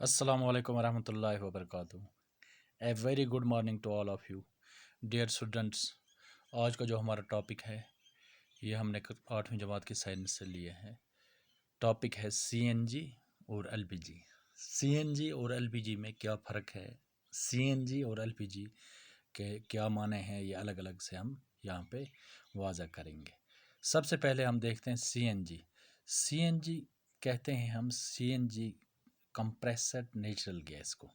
Assalamu alaikum warahmatullahi wabarakatuh. A very good morning to all of you. Dear students, आज का जो हमारा topic है ये हमने 8वीं जमात की साइंस से लिए है। टॉपिक है सीएनजी और एलपीजी। सीएनजी और एलपीजी में क्या फ़र्क है, सीएनजी और एलपीजी के क्या माने हैं, ये अलग अलग से हम यहाँ पे वाज़ा करेंगे। सबसे पहले हम देखते हैं सीएनजी। सीएनजी कहते हैं हम सीएनजी कंप्रेसड नेचुरल गैस को,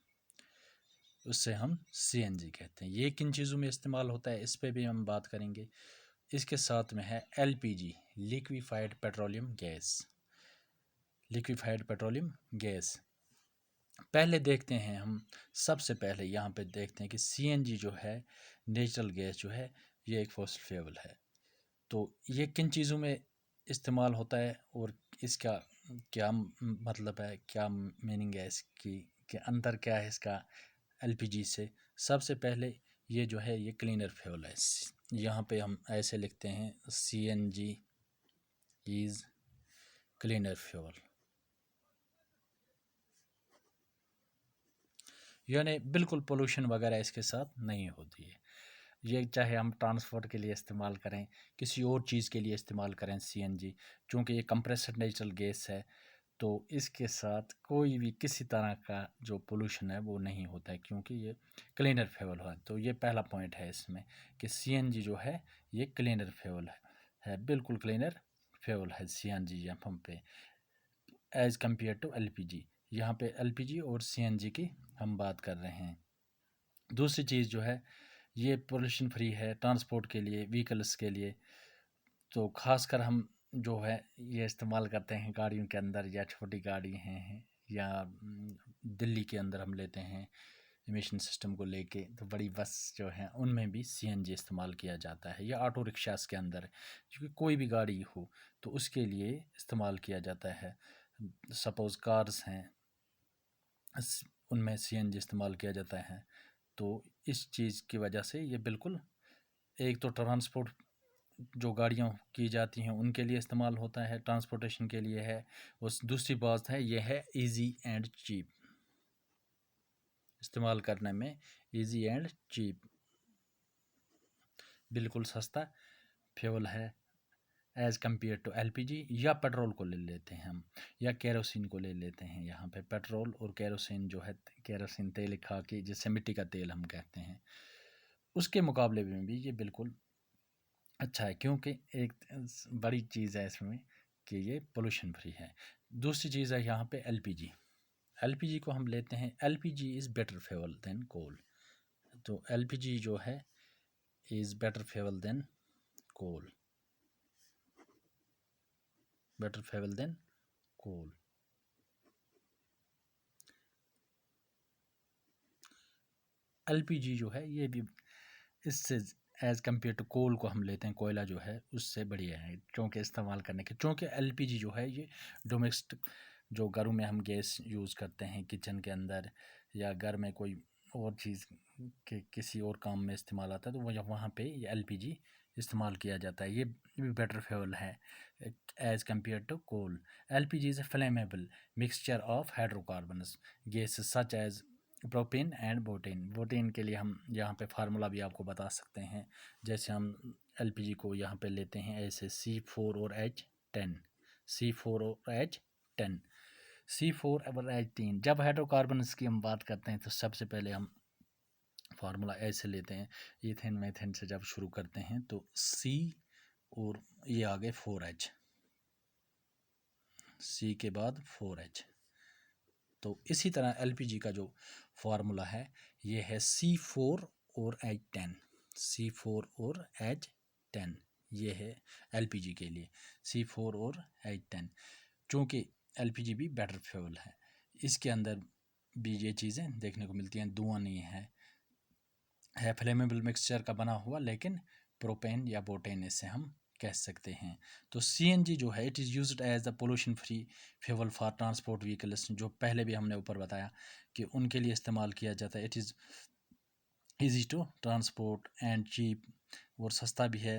उससे हम सीएनजी कहते हैं। ये किन चीज़ों में इस्तेमाल होता है इस पे भी हम बात करेंगे। इसके साथ में है LPG, liquefied petroleum gas. Liquefied petroleum gas पहले देखते हैं हम। सबसे पहले यहाँ पे देखते हैं कि सीएनजी जो है, नेचुरल गैस जो है, ये एक फॉसिल फ्यूल है। तो ये किन चीज़ों में इस्तेमाल होता है और इसका क्या मतलब है, क्या मीनिंग है इसकी, कि अंतर क्या है इसका एलपीजी से। सबसे पहले ये जो है ये क्लीनर फ्यूल है। यहाँ पे हम ऐसे लिखते हैं सीएनजी इज़ क्लीनर फ्यूल, यानी बिल्कुल पोल्यूशन वगैरह इसके साथ नहीं होती है। ये चाहे हम ट्रांसपोर्ट के लिए इस्तेमाल करें, किसी और चीज़ के लिए इस्तेमाल करें सीएनजी, चूँकि ये कंप्रेस्ड नेचुरल गैस है तो इसके साथ कोई भी किसी तरह का जो पोल्यूशन है वो नहीं होता है, क्योंकि ये क्लीनर फ्यूल है। तो ये पहला पॉइंट है इसमें कि सीएनजी जो है ये क्लीनर फ्यूल है, बिल्कुल क्लीनर फ्यूल है सीएनजी यहाँ पे एज़ कम्पेयर टू एलपीजी। यहाँ पे एलपीजी और सीएनजी की हम बात कर रहे हैं। दूसरी चीज़ जो है ये पोल्यूशन फ्री है ट्रांसपोर्ट के लिए, व्हीकल्स के लिए। तो ख़ासकर हम जो है ये इस्तेमाल करते हैं गाड़ियों के अंदर, या छोटी गाड़ी हैं या दिल्ली के अंदर हम लेते हैं इमिशन सिस्टम को लेके, तो बड़ी बस जो है उनमें भी सीएनजी इस्तेमाल किया जाता है, या ऑटो रिक्शास के अंदर, क्योंकि कोई भी गाड़ी हो तो उसके लिए इस्तेमाल किया जाता है। सपोज़ कार्स हैं उनमें सीएनजी इस्तेमाल किया जाता है। तो इस चीज़ की वजह से ये बिल्कुल, एक तो ट्रांसपोर्ट जो गाड़ियाँ की जाती हैं उनके लिए इस्तेमाल होता है, ट्रांसपोर्टेशन के लिए है। उस दूसरी बात है ये है इजी एंड चीप, इस्तेमाल करने में इजी एंड चीप, बिल्कुल सस्ता फ्यूल है एज़ कम्पेयर टू एलपीजी। या पेट्रोल को ले लेते हैं हम, या केरोसिन को ले लेते हैं। यहाँ पे पेट्रोल और केरोसिन जो है, केरोसिन तेल खा के जिसे मिट्टी का तेल हम कहते हैं, उसके मुकाबले में भी ये बिल्कुल अच्छा है, क्योंकि एक बड़ी चीज़ है इसमें कि ये पोल्यूशन फ्री है। दूसरी चीज़ है यहाँ पे एलपीजी। एलपीजी को हम लेते हैं, LPG is better fuel than coal. तो एलपीजी जो है is better fuel than coal, better fuel than coal. LPG जो है ये भी इससे एज़ कम्पेयर टू कोल को हम लेते हैं, कोयला जो है उससे बढ़िया है, क्योंकि इस्तेमाल करने के, क्योंकि एलपीजी जो है ये डोमेस्टिक, जो घरों में हम गैस यूज़ करते हैं किचन के अंदर, या घर में कोई और चीज़ के किसी और काम में इस्तेमाल आता है, तो वहाँ पे ये एलपीजी इस्तेमाल किया जाता है। ये भी बेटर फ्यूल है as compared to coal. LPG is a flammable mixture of hydrocarbons gas such as propane and butane. Butane के लिए हम यहाँ पे फार्मूला भी आपको बता सकते हैं। जैसे हम एलपीजी को यहाँ पे लेते हैं ऐसे C4 और H10, C4 और H10, C4 और H10। जब हाइड्रोकार्बन्स की हम बात करते हैं तो सबसे पहले हम फार्मूला ऐसे लेते हैं, इथेन मीथेन से जब शुरू करते हैं तो C और ये आगे 4H, C के बाद 4H। तो इसी तरह एलपीजी का जो फार्मूला है ये है C4 और H10, C4 और H10, ये है एलपीजी के लिए C4 और H10। चूँकि एलपीजी भी बेटर फ्यूल है, इसके अंदर भी ये चीज़ें देखने को मिलती हैं, धुआं नहीं है फ्लेमेबल मिक्सचर का बना हुआ, लेकिन प्रोपेन या बोटेन इससे हम कह सकते हैं। तो सीएनजी जो है it is used as the pollution free fuel for transport vehicles, जो पहले भी हमने ऊपर बताया कि उनके लिए इस्तेमाल किया जाता है। It is easy to transport and cheap, और सस्ता भी है,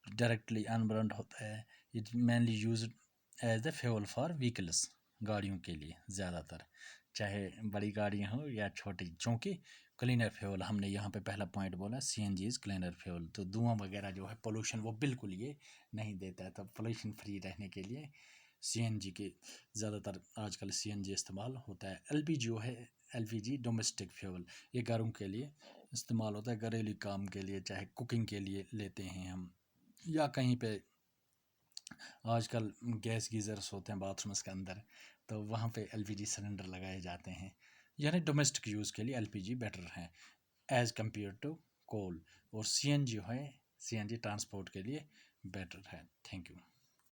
डायरेक्टली अनबर्न्ड होता है। It mainly used as the fuel for vehicles, गाड़ियों के लिए ज़्यादातर। چاہے بڑی گاڑیاں ہوں یا چھوٹی، چونکہ کلینر فیول ہم نے یہاں پہ پہلا پوائنٹ بولا، سی این جی از کلینر فیول، تو دھواں وغیرہ جو ہے پولوشن وہ بالکل یہ نہیں دیتا ہے. تو پولوشن فری رہنے کے لیے سی این جی کے زیادہ تر آج کل سی این جی استعمال ہوتا ہے. ایل پی جو ہے، ایل پی جی ڈومیسٹک فیول، یہ گھروں کے لیے استعمال ہوتا ہے، گھریلو کام کے لیے، چاہے کوکنگ کے لیے لیتے ہیں ہم، یا کہیں پہ آج کل گیس گیزرس ہوتے ہیں باتھ رومس کے اندر، تو وہاں پہ ایل پی جی سلنڈر لگائے جاتے ہیں. یعنی ڈومیسٹک یوز کے لیے ایل پی جی بیٹر ہے ایز کمپیئر ٹو کول. اور سی این جی ہے، سی این جی ٹرانسپورٹ کے لیے بیٹر ہے. Thank you.